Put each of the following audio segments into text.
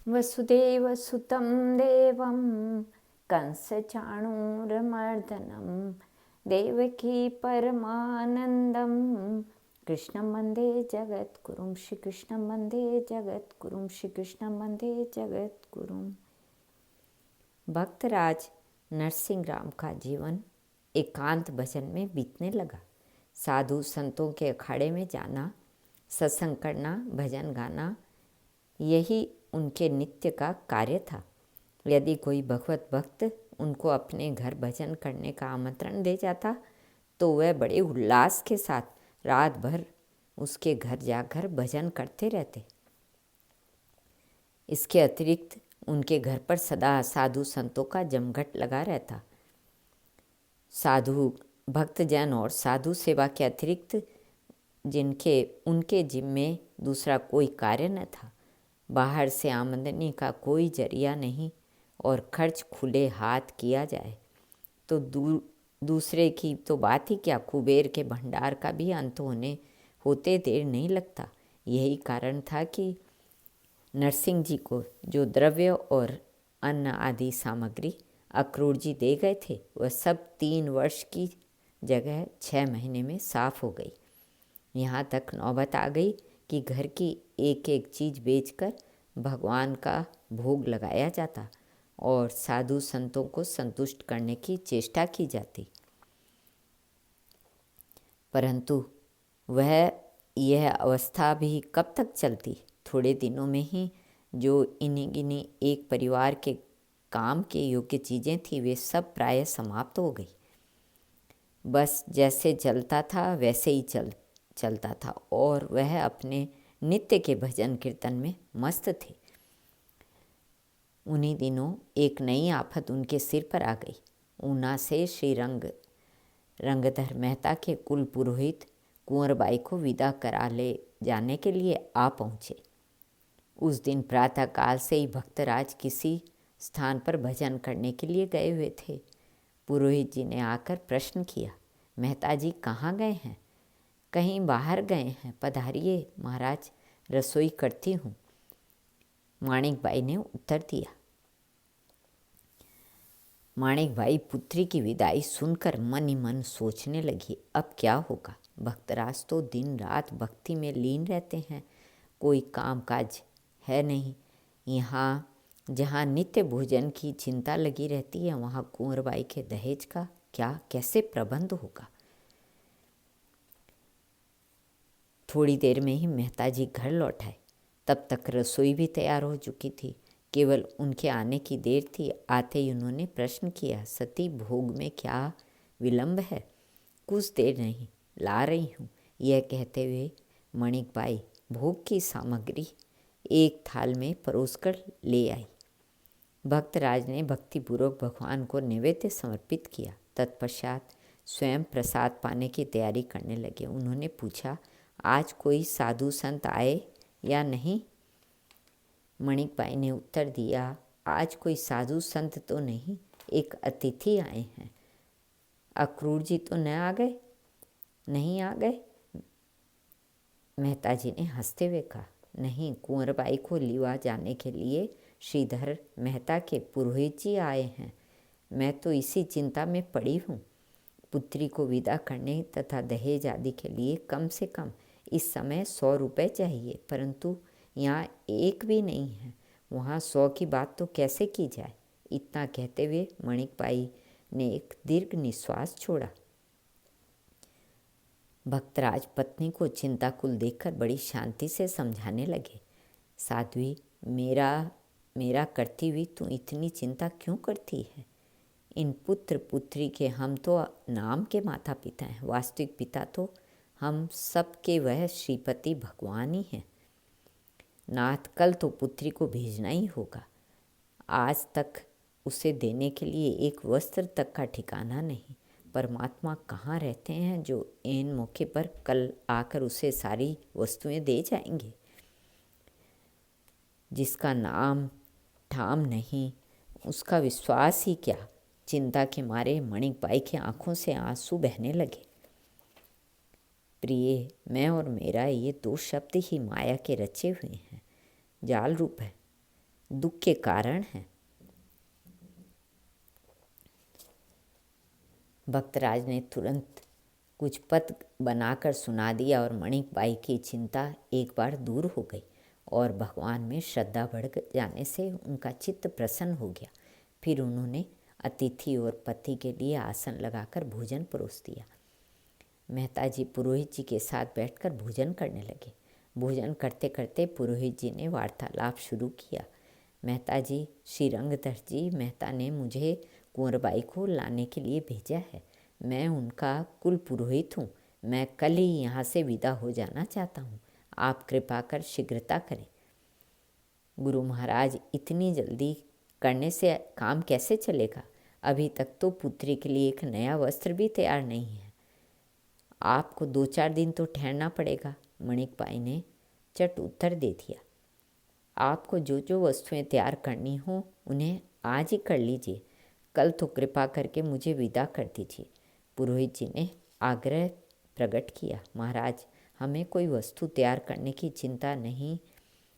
वसुदेवसुतं देवं कंसचाणूरमर्दनं देवकी परमानन्दं कृष्णं वन्दे जगद्गुरुं। श्रीकृष्णं वन्दे जगद्गुरुं। श्रीकृष्णं वन्दे जगद्गुरुं। भक्तराज नरसिंह राम का जीवन एकांत भजन में बीतने लगा। साधु संतों के अखाड़े में जाना, सत्संग करना, भजन गाना, यही उनके नित्य का कार्य था। यदि कोई भगवत भक्त उनको अपने घर भजन करने का आमंत्रण दे जाता तो वह बड़े उल्लास के साथ रात भर उसके घर जाकर भजन करते रहते। इसके अतिरिक्त उनके घर पर सदा साधु संतों का जमघट लगा रहता। साधु भक्तजन और साधु सेवा के अतिरिक्त उनके जिम्मे दूसरा कोई कार्य न था। बाहर से आमदनी का कोई जरिया नहीं और खर्च खुले हाथ किया जाए तो दूसरे की तो बात ही क्या, कुबेर के भंडार का भी अंत होते देर नहीं लगता। यही कारण था कि नरसिंह जी को जो द्रव्य और अन्न आदि सामग्री अक्रूर जी दे गए थे वह सब 3 वर्ष की जगह 6 महीने में साफ हो गई। यहाँ तक नौबत आ गई कि घर की एक एक चीज़ बेचकर भगवान का भोग लगाया जाता और साधु संतों को संतुष्ट करने की चेष्टा की जाती। परंतु यह अवस्था भी कब तक चलती। थोड़े दिनों में ही जो इन्हीं गिनी एक परिवार के काम के योग्य चीज़ें थी वे सब प्राय समाप्त हो गई। बस जैसे चलता था वैसे ही चलता था और वह अपने नित्य के भजन कीर्तन में मस्त थे। उन्हीं दिनों एक नई आफत उनके सिर पर आ गई। ऊना से श्री रंगधर मेहता के कुल पुरोहित कुंवरबाई को विदा करा ले जाने के लिए आ पहुँचे। उस दिन प्रातःकाल से ही भक्तराज किसी स्थान पर भजन करने के लिए गए हुए थे। पुरोहित जी ने आकर प्रश्न किया, मेहता जी कहाँ गए हैं? कहीं बाहर गए हैं, पधारिए महाराज, रसोई करती हूँ, माणिक बाई ने उत्तर दिया। माणिक बाई पुत्री की विदाई सुनकर मन ही मन सोचने लगी, अब क्या होगा। भक्तराज तो दिन रात भक्ति में लीन रहते हैं, कोई काम काज है नहीं। यहाँ जहाँ नित्य भोजन की चिंता लगी रहती है वहाँ कुंवरबाई के दहेज का कैसे प्रबंध होगा। थोड़ी देर में ही मेहता जी घर लौट आए। तब तक रसोई भी तैयार हो चुकी थी, केवल उनके आने की देर थी। आते ही उन्होंने प्रश्न किया, सती भोग में क्या विलंब है? कुछ देर नहीं, ला रही हूँ। यह कहते हुए मणिक बाई भोग की सामग्री एक थाल में परोसकर ले आई। भक्तराज ने भक्तिपूर्वक भगवान को नैवेद्य समर्पित किया। तत्पश्चात स्वयं प्रसाद पाने की तैयारी करने लगे। उन्होंने पूछा, आज कोई साधु संत आए या नहीं? मणिक बाई ने उत्तर दिया, आज कोई साधु संत तो नहीं, एक अतिथि आए हैं। अक्रूर जी तो न आ गए? नहीं आ गए। मेहता जी ने हंसते हुए कहा, नहीं, कुंवरबाई को लिवा जाने के लिए श्रीधर मेहता के पुरोहित जी आए हैं। मैं तो इसी चिंता में पड़ी हूँ। पुत्री को विदा करने तथा दहेज आदि के लिए कम से कम इस समय 100 रुपये चाहिए, परंतु यहाँ एक भी नहीं है। वहाँ 100 की बात तो कैसे की जाए। इतना कहते हुए मणिक बाई ने एक दीर्घ निश्वास छोड़ा। भक्तराज पत्नी को चिंताकुल देखकर बड़ी शांति से समझाने लगे, साध्वी, मेरा करती हुई तू इतनी चिंता क्यों करती है? इन पुत्र पुत्री के हम तो नाम के माता पिता हैं, वास्तविक पिता तो हम सब के वह श्रीपति भगवान ही हैं। नाथ कल तो पुत्री को भेजना ही होगा। आज तक उसे देने के लिए एक वस्त्र तक का ठिकाना नहीं। परमात्मा कहाँ रहते हैं जो इन मौके पर कल आकर उसे सारी वस्तुएं दे जाएंगे। जिसका नाम ठाम नहीं उसका विश्वास ही क्या। चिंता के मारे मणिक बाई की आंखों से आंसू बहने लगे। प्रिय, मैं और मेरा ये 2 शब्द ही माया के रचे हुए हैं, जाल रूप है। दुख के कारण हैं। भक्तराज ने तुरंत कुछ पद बनाकर सुना दिया और मणिकबाई की चिंता एक बार दूर हो गई और भगवान में श्रद्धा बढ़ जाने से उनका चित्त प्रसन्न हो गया। फिर उन्होंने अतिथि और पति के लिए आसन लगाकर भोजन परोस दिया। मेहता जी पुरोहित जी के साथ बैठकर भोजन करने लगे। भोजन करते करते पुरोहित जी ने वार्तालाप शुरू किया। मेहता जी, श्रीरंगधर जी मेहता ने मुझे कुंवरबाई को लाने के लिए भेजा है। मैं उनका कुल पुरोहित हूँ। मैं कल ही यहाँ से विदा हो जाना चाहता हूँ। आप कृपा कर शीघ्रता करें। गुरु महाराज, इतनी जल्दी करने से काम कैसे चलेगा? अभी तक तो पुत्री के लिए एक नया वस्त्र भी तैयार नहीं है। आपको 2-4 दिन तो ठहरना पड़ेगा। मणिकबाई ने चट उत्तर दे दिया। आपको जो जो वस्तुएं तैयार करनी हो उन्हें आज ही कर लीजिए। कल तो कृपा करके मुझे विदा कर दीजिए। पुरोहित जी ने आग्रह प्रकट किया। महाराज, हमें कोई वस्तु तैयार करने की चिंता नहीं।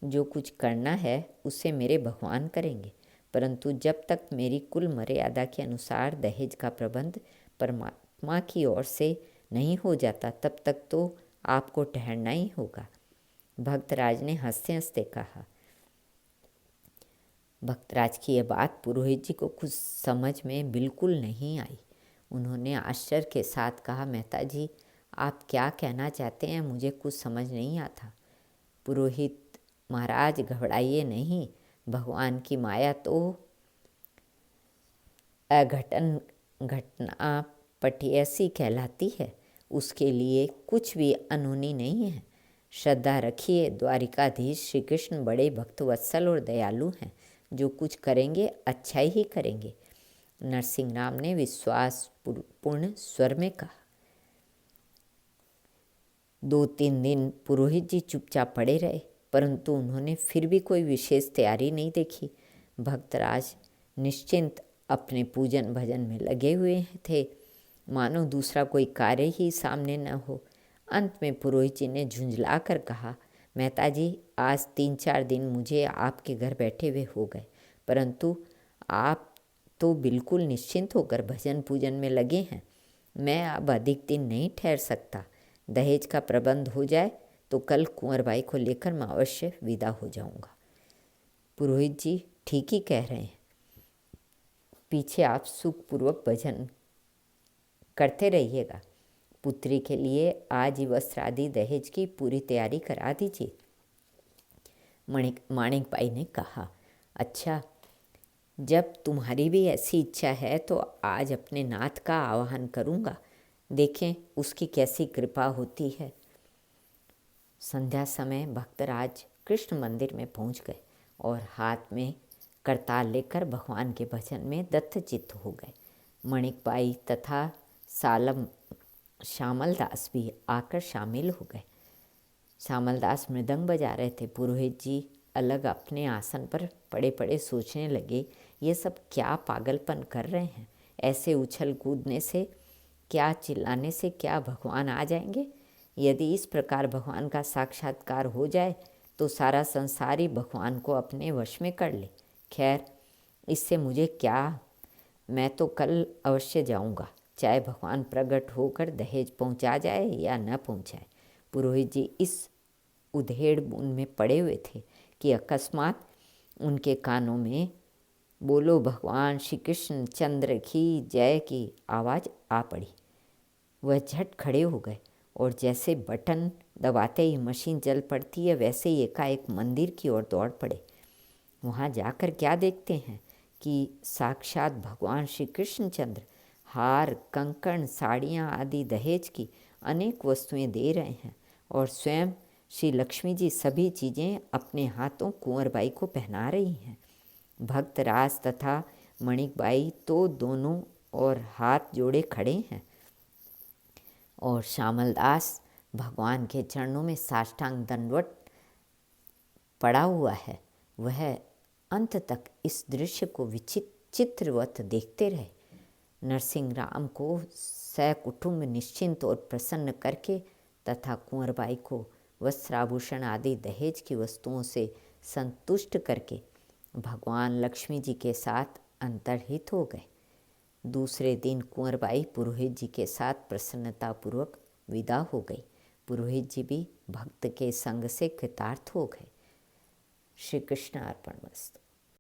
जो कुछ करना है उसे मेरे भगवान करेंगे, परंतु जब तक मेरी कुल मर्यादा के अनुसार दहेज का प्रबंध परमात्मा की ओर से नहीं हो जाता तब तक तो आपको ठहरना ही होगा। भक्तराज ने हंसते हंसते कहा। भक्तराज की यह बात पुरोहित जी को कुछ समझ में बिल्कुल नहीं आई। उन्होंने आश्चर्य के साथ कहा, मेहता जी, आप क्या कहना चाहते हैं? मुझे कुछ समझ नहीं आता। पुरोहित महाराज, घबराइए नहीं। भगवान की माया तो घटना पटियसी कहलाती है। उसके लिए कुछ भी अनहोनी नहीं है। श्रद्धा रखिए। द्वारिकाधीश श्री कृष्ण बड़े भक्तवत्सल और दयालु हैं। जो कुछ करेंगे अच्छा ही करेंगे। नरसिंह राम ने विश्वास पूर्ण स्वर में कहा। 2-3 दिन पुरोहित जी चुपचाप पड़े रहे, परंतु उन्होंने फिर भी कोई विशेष तैयारी नहीं देखी। भक्तराज निश्चिंत अपने पूजन भजन में लगे हुए थे, मानो दूसरा कोई कार्य ही सामने न हो। अंत में पुरोहित जी ने झुंझला कर कहा, मेहता जी, आज 3-4 दिन मुझे आपके घर बैठे हुए हो गए, परंतु आप तो बिल्कुल निश्चिंत होकर भजन पूजन में लगे हैं। मैं अब अधिक दिन नहीं ठहर सकता। दहेज का प्रबंध हो जाए तो कल कुंवरबाई को लेकर मैं अवश्य विदा हो जाऊंगा। पुरोहित जी ठीक ही कह रहे हैं। पीछे आप सुखपूर्वक भजन करते रहिएगा। पुत्री के लिए आज ही वस्त्र आदि दहेज की पूरी तैयारी करा दीजिए। माणिकबाई ने कहा, अच्छा, जब तुम्हारी भी ऐसी इच्छा है तो आज अपने नाथ का आवाहन करूँगा। देखें उसकी कैसी कृपा होती है। संध्या समय भक्तराज कृष्ण मंदिर में पहुँच गए और हाथ में करताल लेकर भगवान के भजन में दत्तचित्त हो गए। मणिकबाई तथा श्यामल दास भी आकर शामिल हो गए। श्यामल दास मृदंग बजा रहे थे। पुरोहित जी अलग अपने आसन पर पड़े पड़े सोचने लगे, ये सब क्या पागलपन कर रहे हैं? ऐसे उछल कूदने से, क्या चिल्लाने से क्या भगवान आ जाएंगे? यदि इस प्रकार भगवान का साक्षात्कार हो जाए तो सारा संसार ही भगवान को अपने वश में कर ले। खैर, इससे मुझे क्या, मैं तो कल अवश्य जाऊंगा, चाहे भगवान प्रकट होकर दहेज पहुंचा जाए या न पहुंचाए। पुरोहित जी इस उधेड़ बुन में पड़े हुए थे कि अकस्मात उनके कानों में बोलो भगवान श्री कृष्ण चंद्र की जय की आवाज़ आ पड़ी। वह झट खड़े हो गए और जैसे बटन दबाते ही मशीन चल पड़ती है वैसे ही एकाएक मंदिर की ओर दौड़ पड़े। वहाँ जाकर क्या देखते हैं कि साक्षात भगवान श्री कृष्णचंद्र हार, कंकण, साड़ियाँ आदि दहेज की अनेक वस्तुएं दे रहे हैं और स्वयं श्री लक्ष्मी जी सभी चीज़ें अपने हाथों कुंवरबाई को पहना रही हैं। भक्तराज तथा मणिकबाई तो दोनों और हाथ जोड़े खड़े हैं और श्यामल दास भगवान के चरणों में साष्टांग दंडवत पड़ा हुआ है। वह अंत तक इस दृश्य को विचित्रवत देखते रहे। नरसिंह राम को सकुटुंब निश्चिंत और प्रसन्न करके तथा कुंवरबाई को वस्त्राभूषण आदि दहेज की वस्तुओं से संतुष्ट करके भगवान लक्ष्मी जी के साथ अंतर्हित हो गए। दूसरे दिन कुंवरबाई पुरोहित जी के साथ प्रसन्नतापूर्वक विदा हो गई। पुरोहित जी भी भक्त के संग से कृतार्थ हो गए। श्री कृष्ण अर्पणमस्तु।